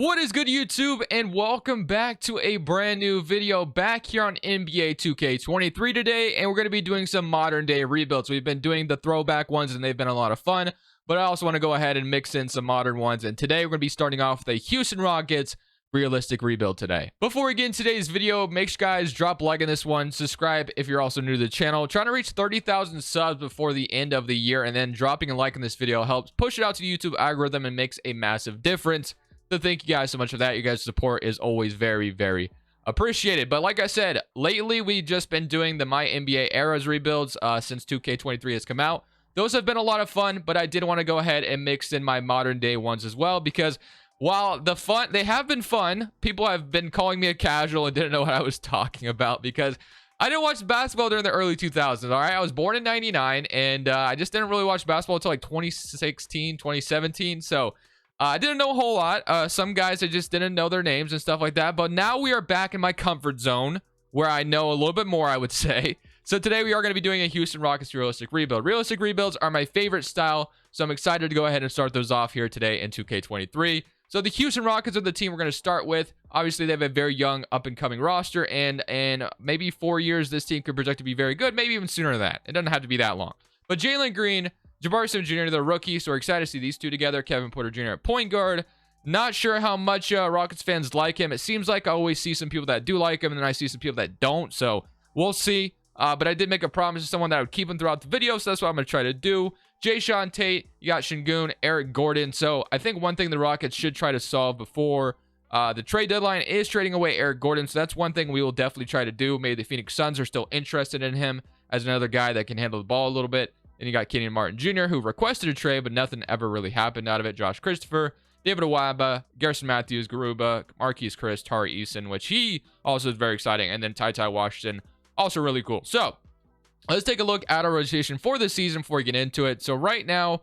What is good, YouTube, and welcome back to a brand new video back here on NBA 2K23 today. And we're going to be doing some modern day rebuilds. We've been doing the throwback ones and they've been a lot of fun, but I also want to go ahead and mix in some modern ones. And today we're going to be starting off with a Houston Rockets realistic rebuild today. Before we get into today's video, make sure guys drop a like on this one, subscribe if you're also new to the channel. Trying to reach 30,000 subs before the end of the year, and then dropping a like on this video helps push it out to the YouTube algorithm and makes a massive difference. So thank you guys so much for that. You guys' support is always very, very appreciated. But like I said, lately we've just been doing the MyEras rebuilds since 2K23 has come out. Those have been a lot of fun, but I did want to go ahead and mix in my modern day ones as well, because while they have been fun, people have been calling me a casual and didn't know what I was talking about because I didn't watch basketball during the early 2000s. All right, I was born in 99, and I just didn't really watch basketball until like 2016, 2017. So I didn't know a whole lot. Some guys, I just didn't know their names and stuff like that. But now we are back in my comfort zone where I know a little bit more, I would say. So today we are going to be doing a Houston Rockets realistic rebuild. Realistic rebuilds are my favorite style, so I'm excited to go ahead and start those off here today in 2K23. So the Houston Rockets are the team we're going to start with. Obviously, they have a very young, up-and-coming roster, and maybe 4 years this team could project to be very good, maybe even sooner than that. It doesn't have to be that long. But Jalen Green, Jabari Smith Jr., the rookie, so we're excited to see these two together. Kevin Porter Jr. at point guard. Not sure how much Rockets fans like him. It seems like I always see some people that do like him, and then I see some people that don't, so we'll see. But I did make a promise to someone that I would keep him throughout the video, so that's what I'm going to try to do. Jae'Sean Tate, you got Sengun, Eric Gordon. So I think one thing the Rockets should try to solve before the trade deadline is trading away Eric Gordon. So that's one thing we will definitely try to do. Maybe the Phoenix Suns are still interested in him as another guy that can handle the ball a little bit. And you got Kenyon Martin Jr., who requested a trade, but nothing ever really happened out of it. Josh Christopher, David Awaba, Garrison Matthews, Garuba, Marquise Chris, Tari Eason, which he also is very exciting. And then Ty Washington, also really cool. So let's take a look at our rotation for this season before we get into it. So right now,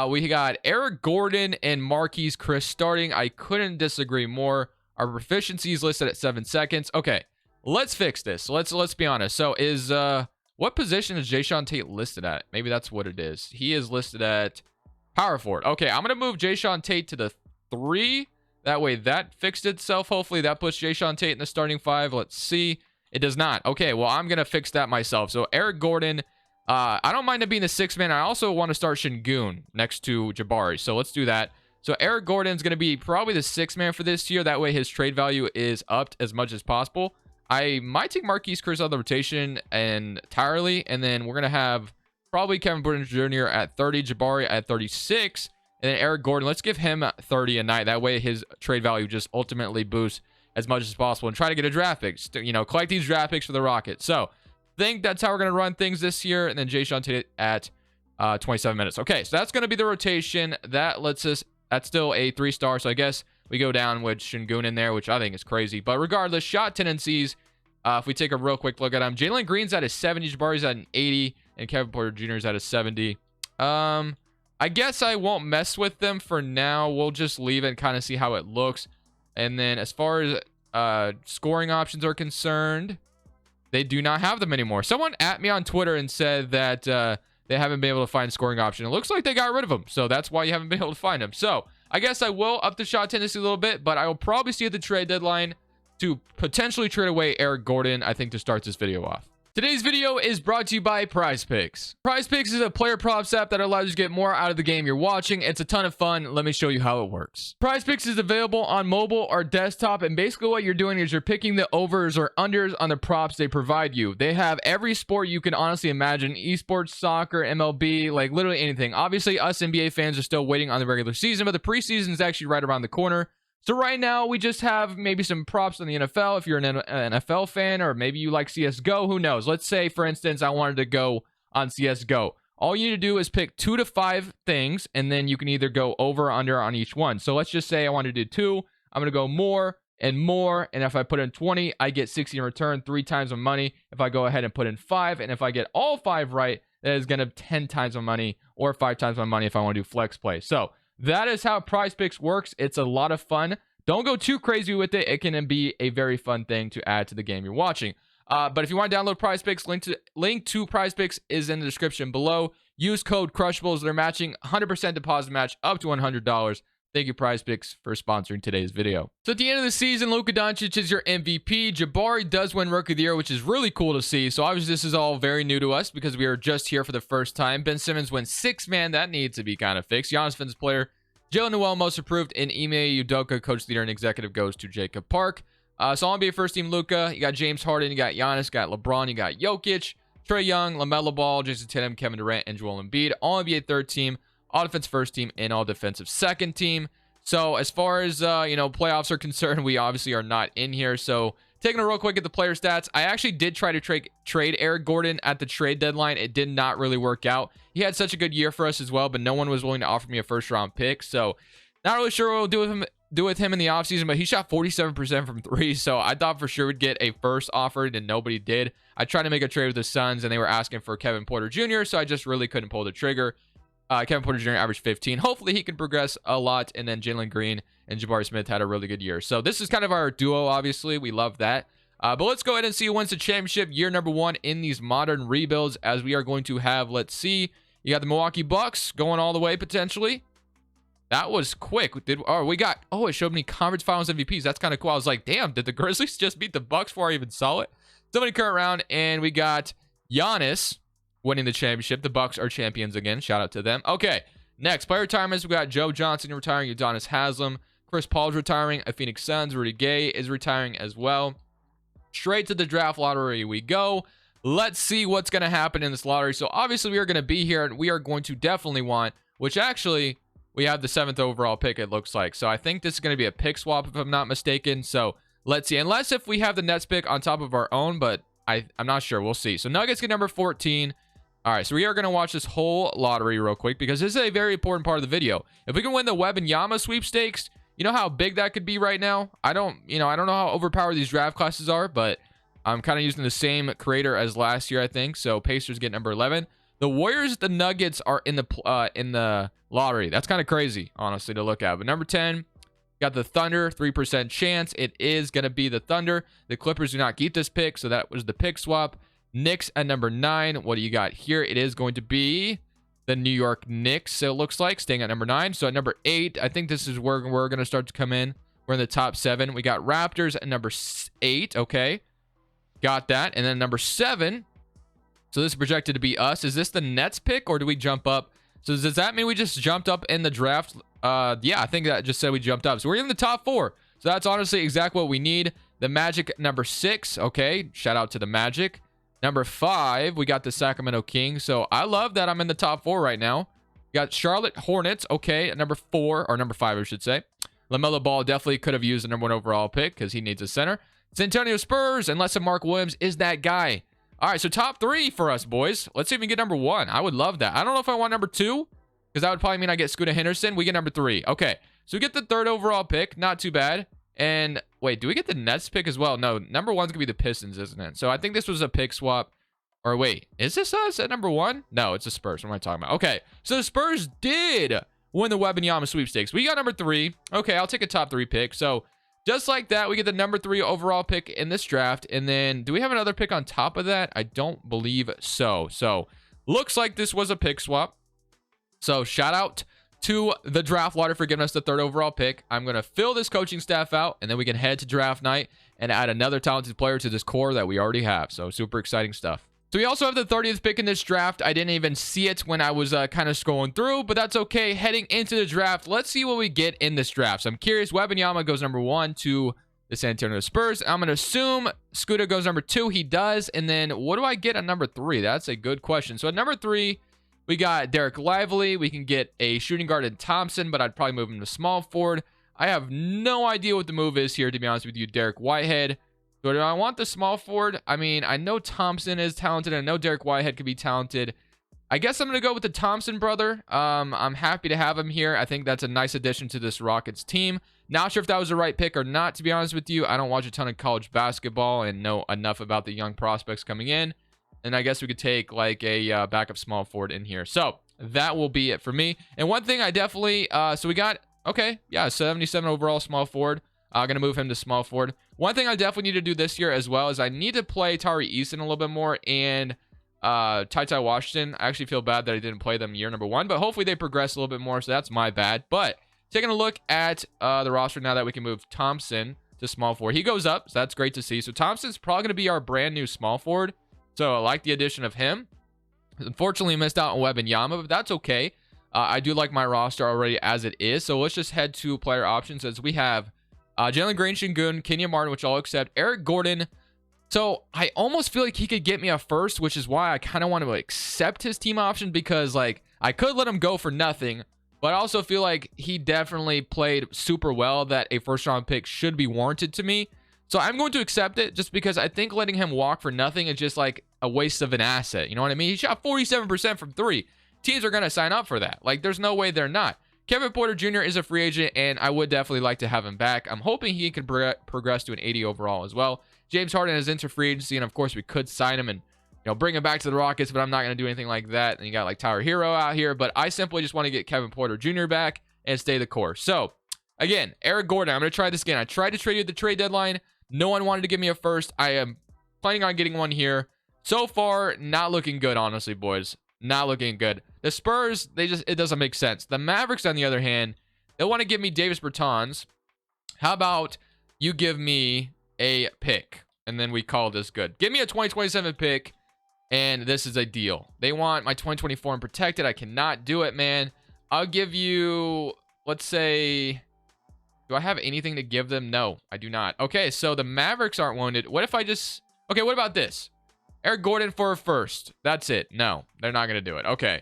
we got Eric Gordon and Marquise Chris starting. I couldn't disagree more. Our proficiency is listed at 7 seconds. Okay, let's fix this. Let's be honest. So is what position is Jae'Sean Tate listed at? Maybe that's what it is. He is listed at power forward. Okay, I'm gonna move Jae'Sean Tate to the 3. That way that fixed itself. Hopefully that puts Jae'Sean Tate in the starting 5. Let's see. It does not. Okay, well, I'm going to fix that myself. So Eric Gordon, I don't mind him being the 6th man. I also want to start Sengun next to Jabari. So let's do that. So Eric Gordon's going to be probably the 6th man for this year. That way his trade value is upped as much as possible. I might take Marquise Chris out of the rotation entirely. And then we're going to have probably Kevin Porter Jr. at 30, Jabari at 36. And then Eric Gordon, let's give him 30 a night. That way his trade value just ultimately boosts as much as possible and try to get a draft pick. You know, collect these draft picks for the Rockets. So I think that's how we're going to run things this year. And then Jae'Sean Tate at 27 minutes. Okay, so that's going to be the rotation. That lets us, that's still a 3-star. So I guess we go down with Sengun in there, which I think is crazy. But regardless, shot tendencies, if we take a real quick look at them, Jalen Green's at a 70, Jabari's at an 80, and Kevin Porter Jr. is at a 70. I guess I won't mess with them for now. We'll just leave it and kind of see how it looks. And then as far as scoring options are concerned, they do not have them anymore. Someone at me on Twitter and said that they haven't been able to find scoring option. It looks like they got rid of them. So that's why you haven't been able to find them. So I guess I will up the shot tendency a little bit, but I will probably see at the trade deadline to potentially trade away Eric Gordon, I think, to start this video off. Today's video is brought to you by PrizePicks. PrizePicks is a player props app that allows you to get more out of the game you're watching. It's a ton of fun. Let me show you how it works. PrizePicks is available on mobile or desktop, and basically what you're doing is you're picking the overs or unders on the props they provide you. They have every sport you can honestly imagine: esports, soccer, MLB, like literally anything. Obviously, us NBA fans are still waiting on the regular season, but the preseason is actually right around the corner. So right now, we just have maybe some props on the NFL if you're an NFL fan, or maybe you like CSGO, who knows? Let's say, for instance, I wanted to go on CSGO. All you need to do is pick 2 to 5 things, and then you can either go over or under on each one. So let's just say I want to do 2. I'm going to go more and more, and if I put in 20, I get 60 in return, 3 times my money. If I go ahead and put in 5, and if I get all 5 right, that is going to 10 times my money, or 5 times my money if I want to do flex play. So that is how PrizePicks works. It's a lot of fun. Don't go too crazy with it. It can be a very fun thing to add to the game you're watching. But if you want to download PrizePicks, link to PrizePicks is in the description below. Use code Crushables. They're matching 100% deposit match up to $100. Thank you, Prize Picks, for sponsoring today's video. So at the end of the season, Luka Doncic is your MVP. Jabari does win Rookie of the Year, which is really cool to see. So obviously this is all very new to us because we are just here for the first time. Ben Simmons wins 6th man. That needs to be kind of fixed. Giannis Defensive Player. Jalen Noel, Most Improved. And Ime Udoka, Coach of the Year and Executive, goes to Jacob Park. So All NBA First Team Luka. You got James Harden. You got Giannis. You got LeBron. You got Jokic. Trae Young, LaMelo Ball, Jason Tatum, Kevin Durant, and Joel Embiid. All NBA Third Team. All Defense First Team. And All Defensive Second Team. So as far as, playoffs are concerned, we obviously are not in here. So taking a real quick at the player stats, I actually did try to trade Eric Gordon at the trade deadline. It did not really work out. He had such a good year for us as well, but no one was willing to offer me a first-round pick. So not really sure what we'll do with him in the offseason, but he shot 47% from 3. So I thought for sure we'd get a first offered, and nobody did. I tried to make a trade with the Suns, and they were asking for Kevin Porter Jr., so I just really couldn't pull the trigger. Kevin Porter Jr. averaged 15. Hopefully he can progress a lot. And then Jalen Green and Jabari Smith had a really good year. So this is kind of our duo, obviously. We love that. But let's go ahead and see who wins the championship year number 1 in these modern rebuilds, as we are going to have, let's see, you got the Milwaukee Bucks going all the way potentially. That was quick. It showed me conference finals MVPs. That's kind of cool. I was like, damn, did the Grizzlies just beat the Bucks before I even saw it? Somebody current round, and we got Giannis winning the championship. The Bucks are champions again. Shout out to them. Okay, next player retirements. We got Joe Johnson retiring, Udonis Haslem. Chris Paul's retiring. A Phoenix Suns. Rudy Gay is retiring as well. Straight to the draft lottery we go. Let's see what's going to happen in this lottery. So obviously we are going to be here, and we are going to definitely want, which actually we have the 7th overall pick, it looks like. So I think this is going to be a pick swap if I'm not mistaken. So let's see. Unless if we have the Nets pick on top of our own, but I'm not sure. We'll see. So Nuggets get number 14. All right, so we are going to watch this whole lottery real quick because this is a very important part of the video. If we can win the Webb and Yama sweepstakes, you know how big that could be right now? I don't know how overpowered these draft classes are, but I'm kind of using the same creator as last year, I think. So Pacers get number 11. The Warriors, the Nuggets are in the lottery. That's kind of crazy, honestly, to look at. But number 10, got the Thunder, 3% chance. It is going to be the Thunder. The Clippers do not keep this pick, so that was the pick swap. Knicks at number 9. What do you got here? It is going to be the New York Knicks, so it looks like, staying at number 9. So at number 8, I think this is where we're going to start to come in. We're in the top 7. We got Raptors at number 8. Okay. Got that. And then number 7. So this is projected to be us. Is this the Nets pick, or do we jump up? So does that mean we just jumped up in the draft? Yeah, I think that just said we jumped up. So we're in the top 4. So that's honestly exactly what we need. The Magic, number 6. Okay. Shout out to the Magic. Number 5, we got the Sacramento Kings. So I love that I'm in the top 4 right now. We got Charlotte Hornets. Okay, at number 4, or number 5, I should say. LaMelo Ball definitely could have used the number 1 overall pick because he needs a center. San Antonio Spurs, unless Mark Williams is that guy. All right, so top 3 for us, boys. Let's see if we can get number 1. I would love that. I don't know if I want number 2 because that would probably mean I get Scooter Henderson. We get number 3. Okay, so we get the 3rd overall pick. Not too bad. And wait, do we get the Nets pick as well? No, number 1's going to be the Pistons, isn't it? So I think this was a pick swap. Or wait, is this us at number 1? No, it's the Spurs. What am I talking about? Okay, so the Spurs did win the Webb and Yama sweepstakes. We got number 3. Okay, I'll take a top 3 pick. So just like that, we get the number 3 overall pick in this draft. And then do we have another pick on top of that? I don't believe so. So looks like this was a pick swap. So shout out to the draft lottery for giving us the 3rd overall pick. I'm going to fill this coaching staff out, and then we can head to draft night and add another talented player to this core that we already have. So super exciting stuff. So we also have the 30th pick in this draft. I didn't even see it when I was kind of scrolling through, but that's okay. Heading into the draft, let's see what we get in this draft. So I'm curious. Wembanyama goes number 1 to the San Antonio Spurs. I'm going to assume Scooter goes number 2. He does. And then what do I get at number 3? That's a good question. So at number 3, we got Derek Lively. We can get a shooting guard in Thompson, but I'd probably move him to small forward. I have no idea what the move is here, to be honest with you. Derek Whitehead. So do I want the small forward? I mean, I know Thompson is talented. I know Derek Whitehead could be talented. I guess I'm going to go with the Thompson brother. I'm happy to have him here. I think that's a nice addition to this Rockets team. Not sure if that was the right pick or not, to be honest with you. I don't watch a ton of college basketball and know enough about the young prospects coming in. And I guess we could take like a backup small forward in here. So that will be it for me. And one thing I definitely, so we got, okay, yeah, 77 overall small forward. I'm going to move him to small forward. One thing I definitely need to do this year as well is I need to play Tari Eason a little bit more and Ty Washington. I actually feel bad that I didn't play them year number 1, but hopefully they progress a little bit more. So that's my bad. But taking a look at the roster now that we can move Thompson to small forward. He goes up, so that's great to see. So Thompson's probably going to be our brand new small forward. So I like the addition of him. Unfortunately, missed out on Webb and Yama, but that's okay. I do like my roster already as it is. So let's just head to player options as we have Jalen Green, Şengün, Kenyon Martin, which I'll accept. Eric Gordon. So I almost feel like he could get me a first, which is why I kind of want to accept his team option, because like I could let him go for nothing, but I also feel like he definitely played super well that a first round pick should be warranted to me. So I'm going to accept it just because I think letting him walk for nothing is just like a waste of an asset. You know what I mean? He shot 47% from 3. Teams are going to sign up for that. Like, there's no way they're not. Kevin Porter Jr. is a free agent, and I would definitely like to have him back. I'm hoping he can progress to an 80 overall as well. James Harden is into free agency, and of course, we could sign him and bring him back to the Rockets, but I'm not going to do anything like that. And you got like Tyler Hero out here, but I simply just want to get Kevin Porter Jr. back and stay the course. So, again, Eric Gordon, I'm going to try this again. I tried to trade you at the trade deadline. No one wanted to give me a first. I am planning on getting one here. So far, not looking good, honestly, boys. Not looking good. The Spurs, it doesn't make sense. The Mavericks, on the other hand, they want to give me Davis Bertans. How about you give me a pick, and then we call this good. Give me a 2027 pick, and this is a deal. They want my 2024 unprotected. I cannot do it, man. I'll give you, let's say... Do I have anything to give them? No, I do not. Okay, so the Mavericks aren't wounded. What if I just... Okay, what about this? Eric Gordon for a first. That's it. No, they're not going to do it. Okay.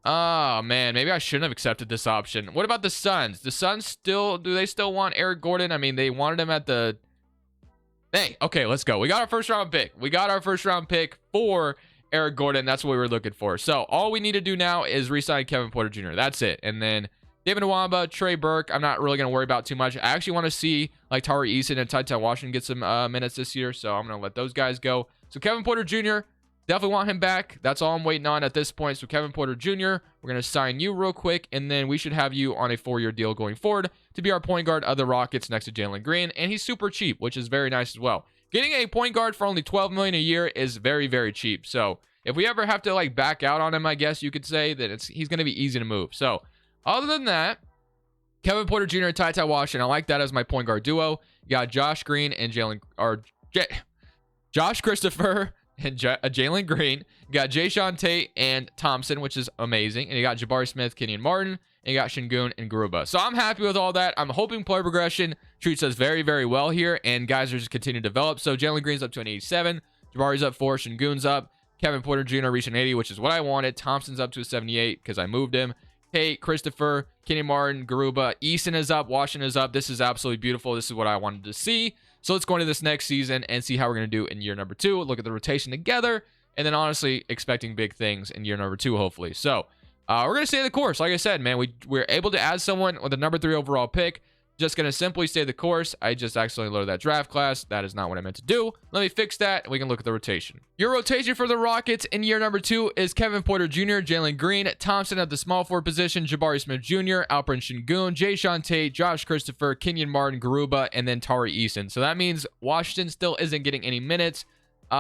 Oh, man. Maybe I shouldn't have accepted this option. What about the Suns? The Suns still... Do they still want Eric Gordon? I mean, they wanted him at the... Hey, okay, let's go. We got our first round pick. We got our first round pick for Eric Gordon. That's what we were looking for. So all we need to do now is re-sign Kevin Porter Jr. That's it. And then... David Nwaba, Trey Burke, I'm not really going to worry about too much. I actually want to see like Tari Eason and Ty Washington get some minutes this year, so I'm going to let those guys go. So Kevin Porter Jr., definitely want him back. That's all I'm waiting on at this point. So Kevin Porter Jr., we're going to sign you real quick, and then we should have you on a 4-year deal going forward to be our point guard of the Rockets next to Jalen Green, and he's super cheap, which is very nice as well. Getting a point guard for only $12 million a year is very, very cheap. So if we ever have to like back out on him, I guess you could say that he's going to be easy to move. So other than that, Kevin Porter Jr. and Ty Washington, I like that as my point guard duo. You got Josh Green and Josh Christopher and Jalen Green. You got Jayshawn Tate and Thompson, which is amazing. And you got Jabari Smith, Kenyon Martin, and you got Şengün and Garuba. So I'm happy with all that. I'm hoping player progression treats us very, very well here, and guys are just continuing to develop. So Jalen Green's up to an 87. Jabari's up 4. Şengün's up. Kevin Porter Jr. reached an 80, which is what I wanted. Thompson's up to a 78 because I moved him. Tate, Christopher, Kenyon Martin, Garuba, Eason is up, Washington is up. This is absolutely beautiful. This is what I wanted to see. So let's go into this next season and see how we're going to do in year number 2. Look at the rotation together, and then honestly expecting big things in year number 2, hopefully. So we're going to stay the course. Like I said, man, we're able to add someone with a number 3 overall pick. Just going to simply stay the course. I just accidentally loaded that draft class. That is not what I meant to do. Let me fix that, and we can look at the rotation. Your rotation for the Rockets in year number 2 is Kevin Porter Jr., Jalen Green, Thompson at the small forward position, Jabari Smith Jr., Alperen Şengün, Jayshawn Tate, Josh Christopher, Kenyon Martin, Garuba, and then Tari Eason. So that means Washington still isn't getting any minutes,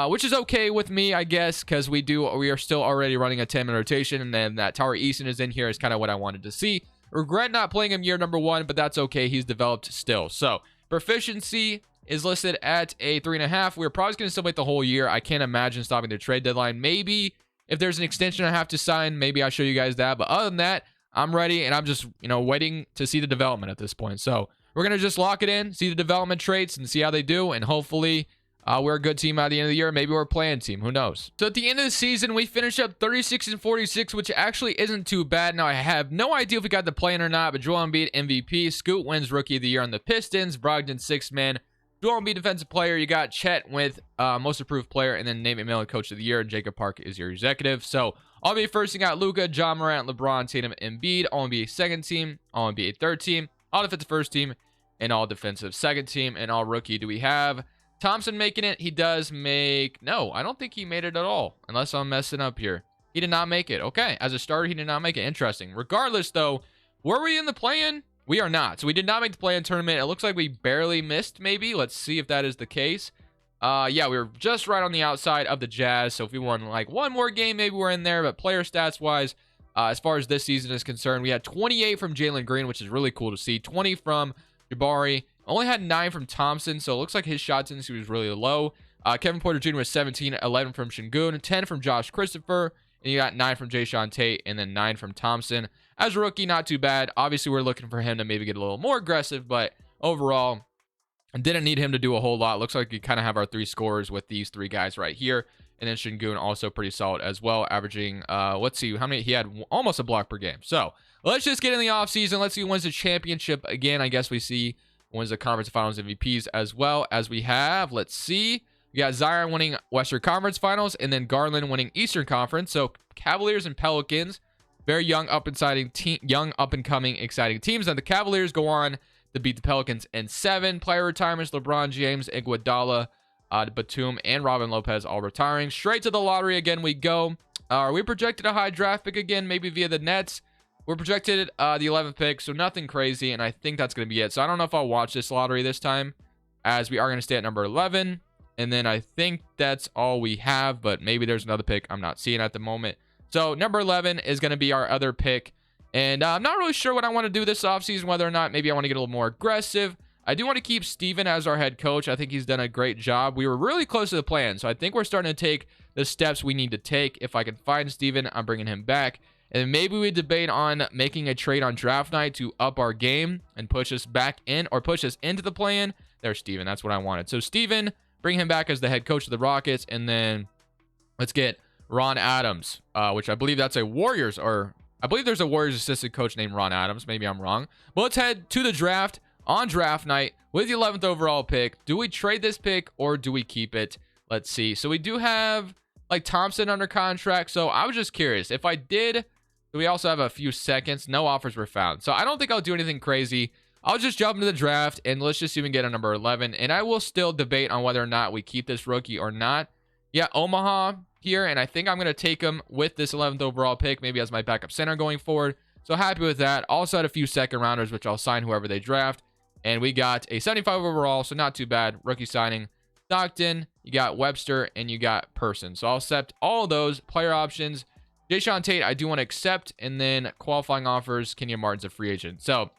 which is okay with me, I guess, because we are still already running a 10-minute rotation, and then that Tari Eason is in here is kind of what I wanted to see. Regret not playing him year number 1, but that's okay. He's developed still. So proficiency is listed at a 3.5. We're probably going to still wait the whole year. I can't imagine stopping the trade deadline. Maybe if there's an extension I have to sign, maybe I'll show you guys that. But other than that, I'm ready, and I'm just, waiting to see the development at this point. So we're going to just lock it in, see the development traits, and see how they do. And hopefully we're a good team at the end of the year. Maybe we're a playing team. Who knows? So at the end of the season, we finished up 36-46, which actually isn't too bad. Now, I have no idea if we got the play-in or not, but Joel Embiid, MVP. Scoot wins Rookie of the Year on the Pistons. Brogdon, 6th man. Joel Embiid, Defensive Player. You got Chet with Most Improved Player, and then Nate McMillan, Coach of the Year, and Jacob Park is your executive. So All NBA first, you got Luka, John Morant, LeBron, Tatum, Embiid. All NBA second team, All NBA third team, All Defensive first team, and All Defensive second team, and All Rookie. Do we have Thompson making it? He does make... No, I don't think he made it at all, unless I'm messing up here. He did not make it. Okay, as a starter, he did not make it. Interesting. Regardless, though, were we in the play-in? We are not. So we did not make the play-in tournament. It looks like we barely missed, maybe. Let's see if that is the case. Yeah, we were just right on the outside of the Jazz. So if we won like one more game, maybe we're in there. But player stats-wise, As far as this season is concerned, we had 28 from Jalen Green, which is really cool to see. 20 from Jabari. Only had 9 from Thompson, so it looks like his shot tendency was really low. Kevin Porter Jr. was 17, 11 from Şengün, 10 from Josh Christopher, and you got 9 from Jae'Sean Tate, and then 9 from Thompson. As a rookie, not too bad. Obviously, we're looking for him to maybe get a little more aggressive, but overall, didn't need him to do a whole lot. Looks like we kind of have our 3 scorers with these 3 guys right here. And then Şengün also pretty solid as well, averaging, let's see, how many, he had almost a block per game. So, let's just get in the offseason. Let's see who wins the championship again. I guess we see wins the conference finals MVPs as well as we have, let's see. We got Zion winning Western Conference Finals, and then Garland winning Eastern Conference. So Cavaliers and Pelicans, very young, up and coming, exciting teams. And the Cavaliers go on to beat the Pelicans in 7. Player retirements: LeBron James, Iguodala, Batum, and Robin Lopez all retiring. Straight to the lottery again we go. Are we projected a high draft pick again? Maybe via the Nets. We're projected the 11th pick, so nothing crazy, and I think that's going to be it. So I don't know if I'll watch this lottery this time, as we are going to stay at number 11. And then I think that's all we have, but maybe there's another pick I'm not seeing at the moment. So number 11 is going to be our other pick. And I'm not really sure what I want to do this offseason, whether or not maybe I want to get a little more aggressive. I do want to keep Steven as our head coach. I think he's done a great job. We were really close to the plan, so I think we're starting to take the steps we need to take. If I can find Steven, I'm bringing him back. And maybe we debate on making a trade on draft night to up our game and push us back in, or push us into the plan. There's Steven. That's what I wanted. So Steven, bring him back as the head coach of the Rockets. And then let's get Ron Adams, which I believe that's a Warriors, or I believe there's a Warriors assistant coach named Ron Adams. Maybe I'm wrong. But let's head to the draft on draft night with the 11th overall pick. Do we trade this pick or do we keep it? Let's see. So we do have like Thompson under contract. So I was just curious if I did. We also have a few seconds. No offers were found. So I don't think I'll do anything crazy. I'll just jump into the draft and let's just even get a number 11. And I will still debate on whether or not we keep this rookie or not. Yeah, Omaha here. And I think I'm going to take him with this 11th overall pick, maybe as my backup center going forward. So happy with that. Also had a few second rounders, which I'll sign whoever they draft. And we got a 75 overall. So not too bad. Rookie signing. Stockton, you got Webster, and you got Person. So I'll accept all of those player options. Jae'Sean Tate, I do want to accept. And then qualifying offers, Kenyon Martin's a free agent. So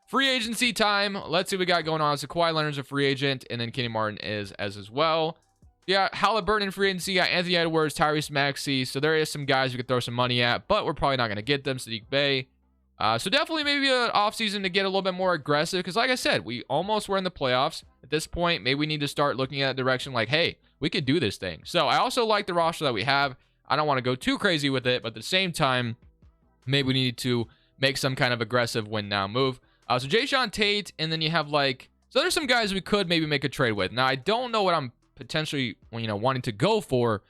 free agency time. Let's see what we got going on. So Kawhi Leonard's a free agent. And then Kenyon Martin is as well. Yeah, Halliburton in free agency. Got Anthony Edwards, Tyrese Maxey. So there is some guys we could throw some money at. But we're probably not going to get them. Sadiq Bey. So definitely maybe an offseason to get a little bit more aggressive. Because like I said, we almost were in the playoffs. At this point, maybe we need to start looking at a direction like, hey, we could do this thing. So I also like the roster that we have. I don't want to go too crazy with it, but at the same time, maybe we need to make some kind of aggressive win now move. So Jae'Sean Tate, and then you have like, so there's some guys we could maybe make a trade with. Now I don't know what I'm potentially, wanting to go for,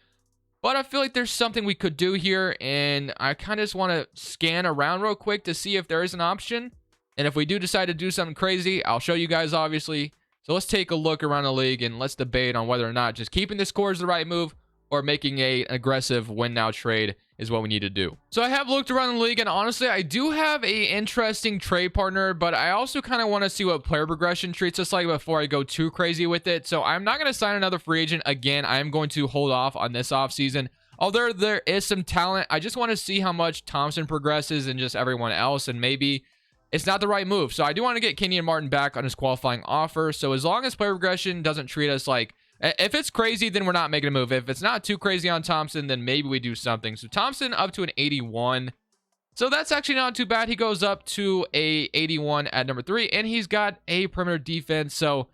but I feel like there's something we could do here, and I kind of just want to scan around real quick to see if there is an option. And if we do decide to do something crazy, I'll show you guys obviously. So let's take a look around the league and let's debate on whether or not just keeping this core is the right move, or making an aggressive win now trade is what we need to do. So I have looked around the league, and honestly, I do have a interesting trade partner, but I also kind of want to see what player progression treats us like before I go too crazy with it. So I'm not going to sign another free agent again. I am going to hold off on this offseason. Although there is some talent, I just want to see how much Thompson progresses and just everyone else, and maybe it's not the right move. So I do want to get Kenyon Martin back on his qualifying offer. So as long as player progression doesn't treat us like, if it's crazy, then we're not making a move. If it's not too crazy on Thompson, then maybe we do something. So Thompson up to an 81. So that's actually not too bad. He goes up to a 81 at number 3, and he's got a perimeter defense. So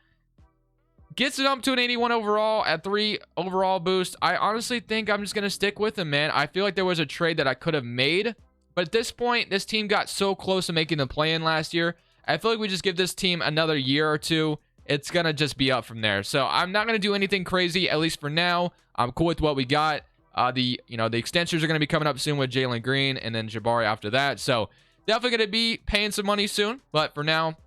gets it up to an 81 overall at 3 overall boost. I honestly think I'm just going to stick with him, man. I feel like there was a trade that I could have made. But at this point, this team got so close to making the play-in last year. I feel like we just give this team another year or two. It's going to just be up from there. So I'm not going to do anything crazy, at least for now. I'm cool with what we got. The extensions are going to be coming up soon with Jalen Green and then Jabari after that. So definitely going to be paying some money soon. But for now,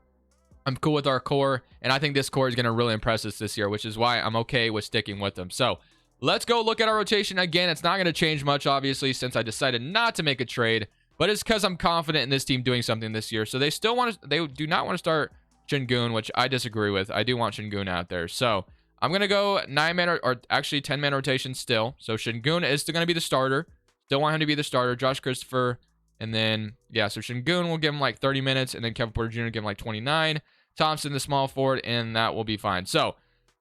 I'm cool with our core. And I think this core is going to really impress us this year, which is why I'm okay with sticking with them. So let's go look at our rotation again. It's not going to change much, obviously, since I decided not to make a trade. But it's because I'm confident in this team doing something this year. So they do not want to start Şengün, which I disagree with. I do want Şengün out there. So I'm going to go 9-man or actually 10-man rotation still. So Şengün is still going to be the starter. Still want him to be the starter. Josh Christopher And then, yeah, so Şengün will give him like 30 minutes, and then Kevin Porter Jr. give him like 29. Thompson, the small forward, and that will be fine. So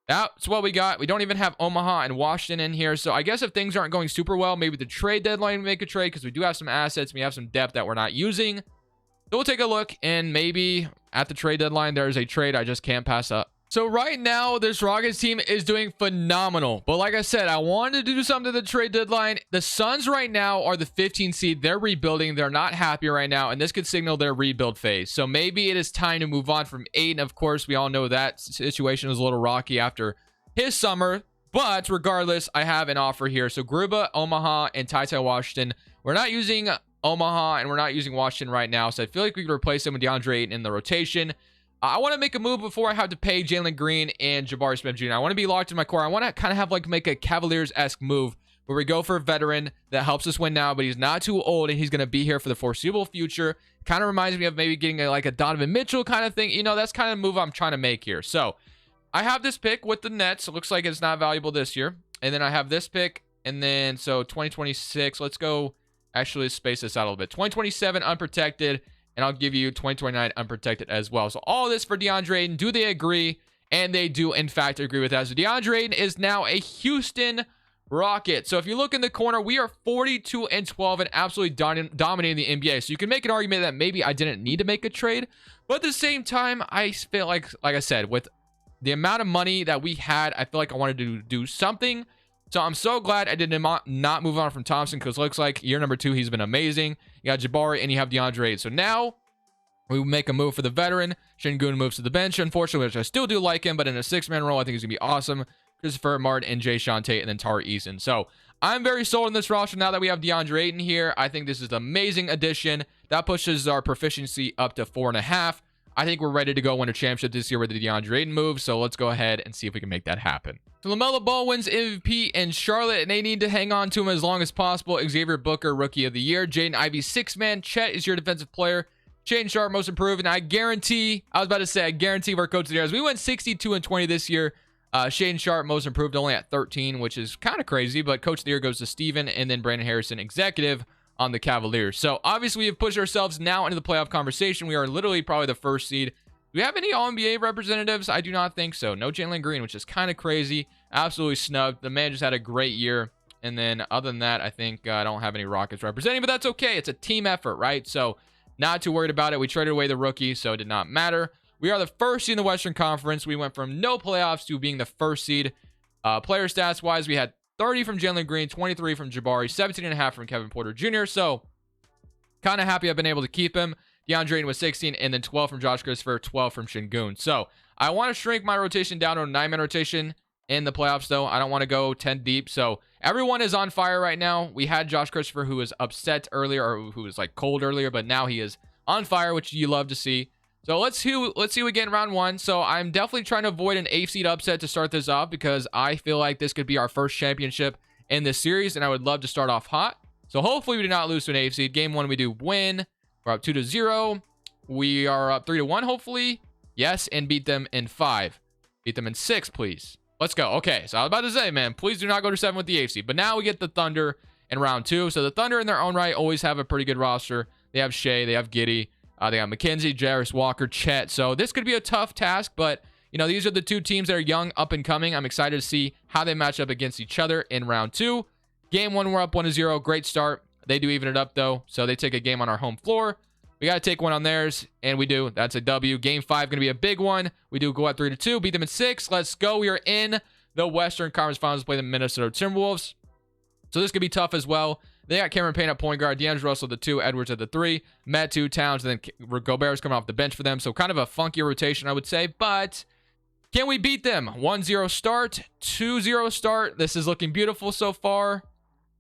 that's what we got. We don't even have Omaha and Washington in here. So I guess if things aren't going super well, maybe the trade deadline, make a trade, because we do have some assets. We have some depth that we're not using. So we'll take a look, and maybe at the trade deadline, there's a trade I just can't pass up. So right now, this Rockets team is doing phenomenal. But like I said, I wanted to do something to the trade deadline. The Suns right now are the 15 seed. They're rebuilding. They're not happy right now, and this could signal their rebuild phase. So maybe it is time to move on from Ayton. Of course, we all know that situation was a little rocky after his summer. But regardless, I have an offer here. So Gruba, Omaha, and Ty Washington. We're not using Omaha, and we're not using Washington right now. So I feel like we could replace him with DeAndre Ayton in the rotation. I want to make a move before I have to pay Jalen Green and Jabari Smith Jr. I want to be locked in my core. I want to kind of have like make a Cavaliers-esque move where we go for a veteran that helps us win now, but he's not too old and he's going to be here for the foreseeable future. Kind of reminds me of maybe getting like a Donovan Mitchell kind of thing. You know, that's kind of the move I'm trying to make here. So I have this pick with the Nets. It looks like it's not valuable this year. And then I have this pick. And then so 2026, let's go actually space this out a little bit. 2027 unprotected. And I'll give you 2029 unprotected as well. So all this for DeAndre Ayton. Do they agree? And they do, in fact, agree with that. So DeAndre Ayton is now a Houston Rocket. So if you look in the corner, we are 42-12 and absolutely dominating the NBA. So you can make an argument that maybe I didn't need to make a trade. But at the same time, I feel like I said, with the amount of money that we had, I feel like I wanted to do something. So I'm so glad I did not move on from Thompson, because it looks like year number 2, he's been amazing. You got Jabari and you have DeAndre Ayton. So now we make a move for the veteran. Şengün moves to the bench, unfortunately, which I still do like him, but in a 6-man role, I think he's going to be awesome. Christopher Martin and Jay Sean Tate and then Tari Eason. So I'm very sold on this roster now that we have DeAndre Ayton here. I think this is an amazing addition. That pushes our proficiency up to 4.5. I think we're ready to go win a championship this year with the DeAndre Ayton move. So let's go ahead and see if we can make that happen. So LaMelo Ball wins MVP in Charlotte, and they need to hang on to him as long as possible. Xavier Booker, Rookie of the Year. Jaden Ivey, 6-man. Chet is your defensive player. Shaedon Sharpe, Most Improved. And I guarantee we're Coach of the Year. As we went 62-20 this year. Shaedon Sharpe, Most Improved, only at 13, which is kind of crazy. But Coach of the Year goes to Steven, and then Brandon Harrison, Executive, on the Cavaliers. So obviously we have pushed ourselves now into the playoff conversation. We are literally probably the first seed. Do we have any All-NBA representatives? I do not think so. No Jalen Green, which is kind of crazy. Absolutely snubbed. The man just had a great year. And then other than that, I think I don't have any Rockets representing, but that's okay. It's a team effort, right? So not too worried about it. We traded away the rookie, so it did not matter. We are the first seed in the Western Conference. We went from no playoffs to being the first seed. Player stats-wise, we had 30 from Jalen Green, 23 from Jabari, 17.5 from Kevin Porter Jr. So kind of happy I've been able to keep him. DeAndre Ayton was 16, and then 12 from Josh Christopher, 12 from Şengün. So I want to shrink my rotation down to a 9-man rotation in the playoffs, though. I don't want to go 10 deep. So everyone is on fire right now. We had Josh Christopher, who was upset earlier, or who was like cold earlier, but now he is on fire, which you love to see. So let's see what we get in round 1. So I'm definitely trying to avoid an 8th seed upset to start this off, because I feel like this could be our first championship in this series, and I would love to start off hot. So hopefully we do not lose to an 8th seed. Game 1 we do win. We're up 2-0. We are up 3-1, hopefully. Yes, and beat them in 5. Beat them in 6, please. Let's go. Okay, so I was about to say, man, please do not go to 7 with the 8th seed. But now we get the Thunder in round 2. So the Thunder in their own right always have a pretty good roster. They have Shea, they have Giddey, they got McKenzie, Jarris Walker, Chet. So this could be a tough task, but you know, these are the two teams that are young, up and coming. I'm excited to see how they match up against each other in round 2. Game 1, we're up 1-0. Great start. They do even it up, though. So they take a game on our home floor. We got to take one on theirs, and we do. That's a W. Game 5 going to be a big one. We do go up 3-2, beat them in 6. Let's go. We are in the Western Conference Finals to play the Minnesota Timberwolves. So this could be tough as well. They got Cameron Payne at point guard, D'Angelo Russell at the 2, Edwards at the 3, Matt 2, Towns, and then Gobert's coming off the bench for them. So kind of a funky rotation, I would say. But can we beat them? 1-0 start, 2-0 start. This is looking beautiful so far.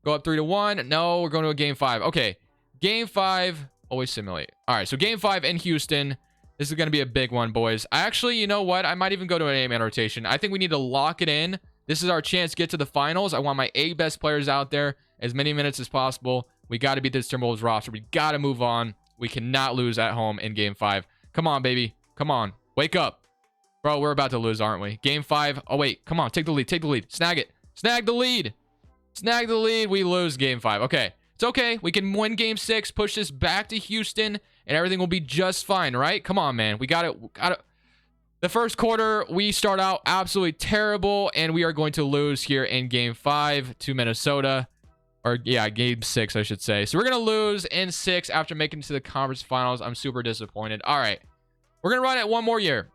Go up 3-1. No, we're going to a game 5. Okay, game 5. Always simulate. All right, so game 5 in Houston. This is going to be a big one, boys. I actually, you know what? I might even go to an 8-man rotation. I think we need to lock it in. This is our chance to get to the finals. I want my 8 best players out there, as many minutes as possible. We got to beat this Timberwolves roster. We got to move on. We cannot lose at home in game 5. Come on, baby. Come on. Wake up. Bro, we're about to lose, aren't we? Game 5. Oh, wait. Come on. Take the lead. Take the lead. Snag it. Snag the lead. Snag the lead. We lose game 5. Okay. It's okay. We can win game 6, push this back to Houston, and everything will be just fine, right? Come on, man. We got it. The first quarter, we start out absolutely terrible, and we are going to lose here in game 5 to Minnesota. Or, yeah, game 6, I should say. So we're going to lose in 6 after making it to the conference finals. I'm super disappointed. All right. We're going to run it one more year.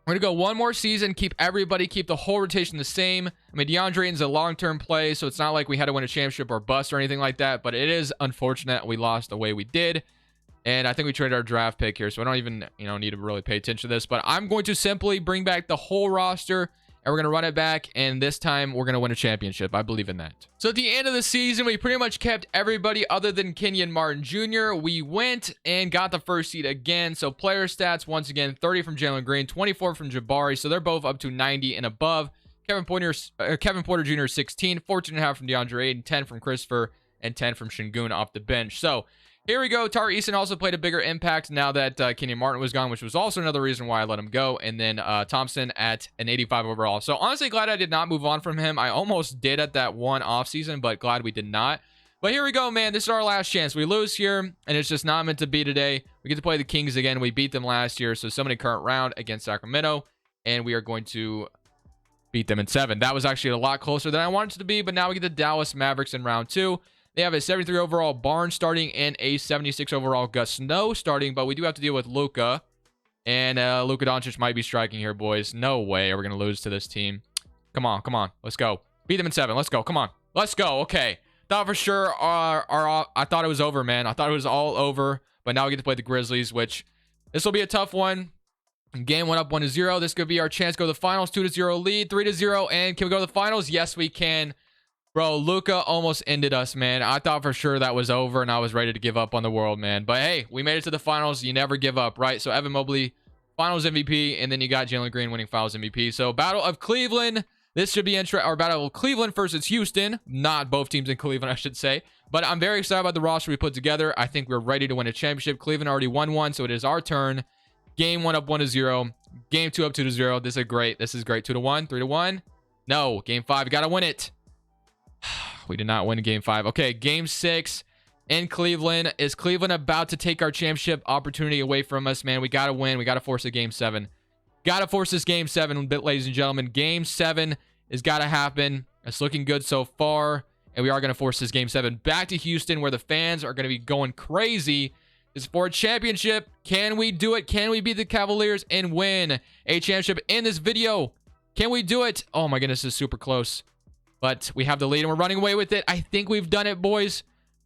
We're going to go one more season, keep the whole rotation the same. I mean, DeAndre Ayton's a long-term play, so it's not like we had to win a championship or bust or anything like that, but it is unfortunate we lost the way we did. And I think we traded our draft pick here, so I don't even, need to really pay attention to this. But I'm going to simply bring back the whole roster, and we're going to run it back, and this time we're going to win a championship. I believe in that. So at the end of the season, we pretty much kept everybody other than Kenyon Martin Jr. We went and got the first seed again. So player stats, once again, 30 from Jalen Green, 24 from Jabari. So they're both up to 90 and above. Kevin Porter Jr. 16, 14.5 from DeAndre Ayton, 10 from Christopher, and 10 from Şengün off the bench. So here we go. Tari Eason also played a bigger impact now that Kenyon Martin was gone, which was also another reason why I let him go. And then Thompson at an 85 overall. So honestly, glad I did not move on from him. I almost did at that one offseason, but glad we did not. But here we go, man. This is our last chance. We lose here, and it's just not meant to be today. We get to play the Kings again. We beat them last year, so somebody current round against Sacramento, and we are going to beat them in 7. That was actually a lot closer than I wanted it to be, but now we get the Dallas Mavericks in round 2. They have a 73 overall Barnes starting and a 76 overall Gus Snow starting, but we do have to deal with Luka. And Luka Doncic might be striking here, boys. No way are we going to lose to this team. Come on, come on. Let's go. Beat them in 7. Let's go. Come on. Let's go. Okay. Thought for sure I thought it was over, man. I thought it was all over, but now we get to play the Grizzlies, which this will be a tough one. Game 1 up 1-0. This could be our chance to go to the finals. 2-0 lead, 3-0, and can we go to the finals? Yes, we can. Bro, Luka almost ended us, man. I thought for sure that was over, and I was ready to give up on the world, man. But hey, we made it to the finals. You never give up, right? So Evan Mobley, finals MVP, and then you got Jalen Green winning finals MVP. So Battle of Cleveland. This should be our Battle of Cleveland versus Houston. Not both teams in Cleveland, I should say. But I'm very excited about the roster we put together. I think we're ready to win a championship. Cleveland already won one, so it is our turn. Game 1 up 1-0. Game 2 up 2-0. This is great. This is great. 2-1, 3-1. No, game 5. Got to win it. We did not win game 5. Okay, game 6 in Cleveland. Is Cleveland about to take our championship opportunity away from us, man? We got to win. We got to force a game 7. Got to force this game 7, ladies and gentlemen. Game 7 has got to happen. It's looking good so far, and we are going to force this game 7 back to Houston, where the fans are going to be going crazy. This is for a championship. Can we do it? Can we beat the Cavaliers and win a championship in this video? Can we do it? Oh my goodness, this is super close. But we have the lead and we're running away with it. I think we've done it, boys.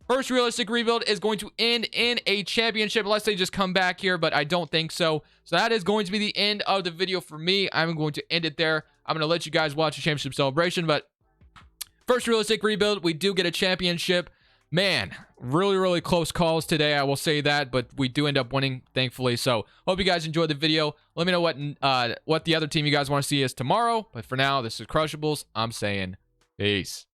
First realistic rebuild is going to end in a championship unless they just come back here, but I don't think so. So that is going to be the end of the video for me. I'm going to end it there. I'm going to let you guys watch a championship celebration, but first realistic rebuild, we do get a championship. Man, really, really close calls today, I will say that, but we do end up winning, thankfully. So hope you guys enjoyed the video. Let me know what the other team you guys want to see is tomorrow. But for now, this is Crushables. I'm saying peace.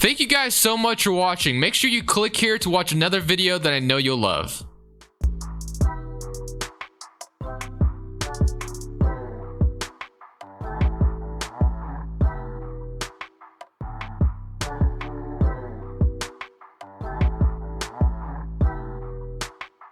Thank you guys so much for watching. Make sure you click here to watch another video that I know you'll love.